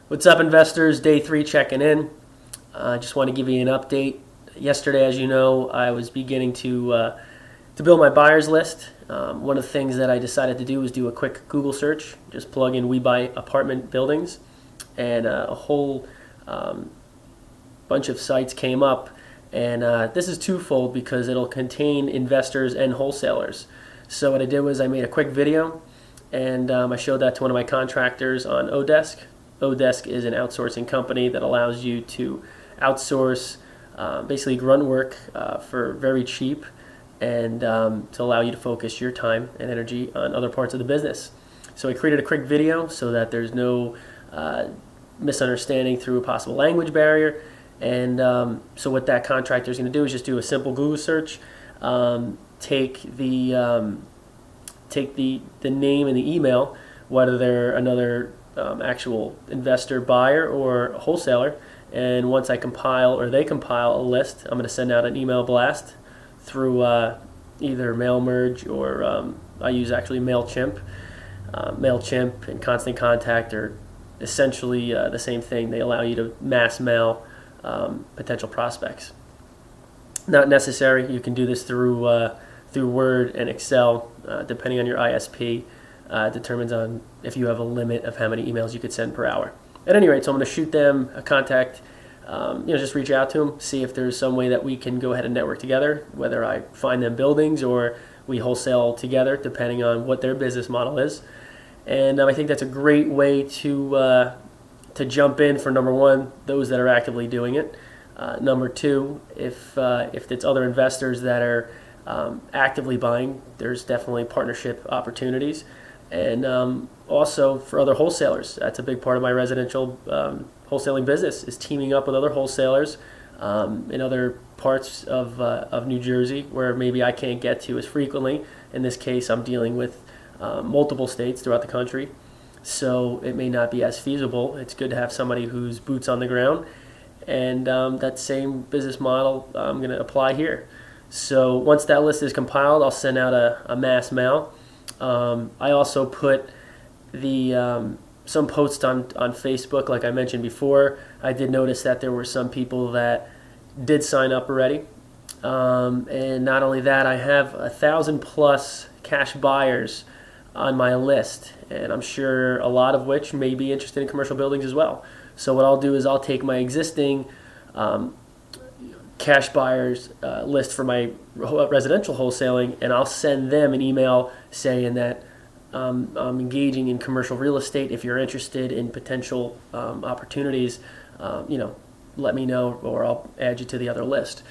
What's up, investors? Day 3 checking in. I just want to give you an update. Yesterday, as you know, I was beginning to build my buyers list. One of the things that I decided to do was do a quick Google search. Just plug in "we buy apartment buildings," and a whole bunch of sites came up. And this is twofold because it'll contain investors and wholesalers. So what I did was I made a quick video, and I showed that to one of my contractors on Odesk. Odesk is an outsourcing company that allows you to outsource basically grunt work for very cheap, and to allow you to focus your time and energy on other parts of the business. So I created a quick video so that there's no misunderstanding through a possible language barrier. And so what that contractor is going to do is just do a simple Google search, take the name and the email, whether they're another actual investor, buyer, or wholesaler. And once I compile, or they compile a list, I'm going to send out an email blast through either MailMerge or I use actually MailChimp. MailChimp and Constant Contact are essentially the same thing. They allow you to mass mail potential prospects. Not necessary. You can do this through Word and Excel, depending on your ISP. Determines on if you have a limit of how many emails you could send per hour. At any rate, so I'm going to shoot them a contact, just reach out to them, see if there's some way that we can go ahead and network together, whether I find them buildings or we wholesale together, depending on what their business model is. And I think that's a great way to jump in for, number one, those that are actively doing it. Number two, if it's other investors that are actively buying, there's definitely partnership opportunities. And also for other wholesalers, that's a big part of my residential wholesaling business, is teaming up with other wholesalers in other parts of New Jersey where maybe I can't get to as frequently. In this case, I'm dealing with multiple states throughout the country, so it may not be as feasible. It's good to have somebody who's boots on the ground, and that same business model I'm going to apply here. So once that list is compiled, I'll send out a mass mail. I also put some posts on Facebook, like I mentioned before. I did notice that there were some people that did sign up already. And not only that, I have 1,000+ cash buyers on my list, and I'm sure a lot of which may be interested in commercial buildings as well. So what I'll do is I'll take my existing cash buyers list for my residential wholesaling, and I'll send them an email saying that I'm engaging in commercial real estate. If you're interested in potential opportunities, let me know, or I'll add you to the other list.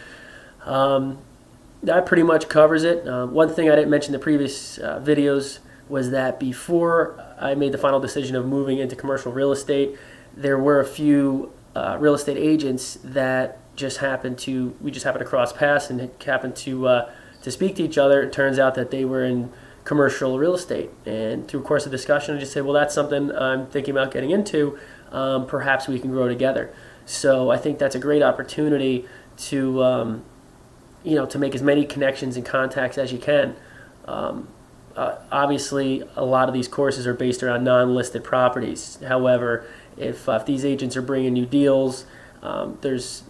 That pretty much covers it. One thing I didn't mention in the previous videos was that before I made the final decision of moving into commercial real estate, there were a few real estate agents that we just happened to cross paths and happened to speak to each other. It turns out that they were in commercial real estate, and through a course of discussion, I just said, well, that's something I'm thinking about getting into. Perhaps we can grow together. So I think that's a great opportunity to to make as many connections and contacts as you can. Obviously, a lot of these courses are based around non-listed properties. However, if these agents are bringing new deals, there's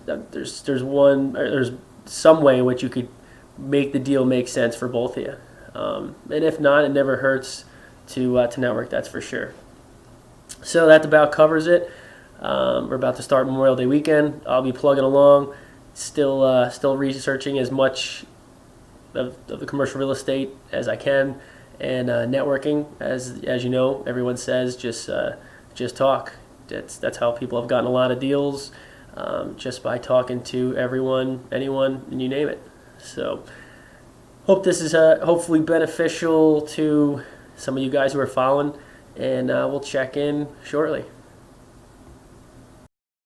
some way in which you could make the deal make sense for both of you. And if not, it never hurts to network, that's for sure. So that about covers it. We're about to start Memorial Day weekend. I'll be plugging along, still researching as much of the commercial real estate as I can, and networking. As you know, everyone says just talk. That's how people have gotten a lot of deals, just by talking to everyone, anyone, and you name it. So hope this is hopefully beneficial to some of you guys who are following, and we'll check in shortly.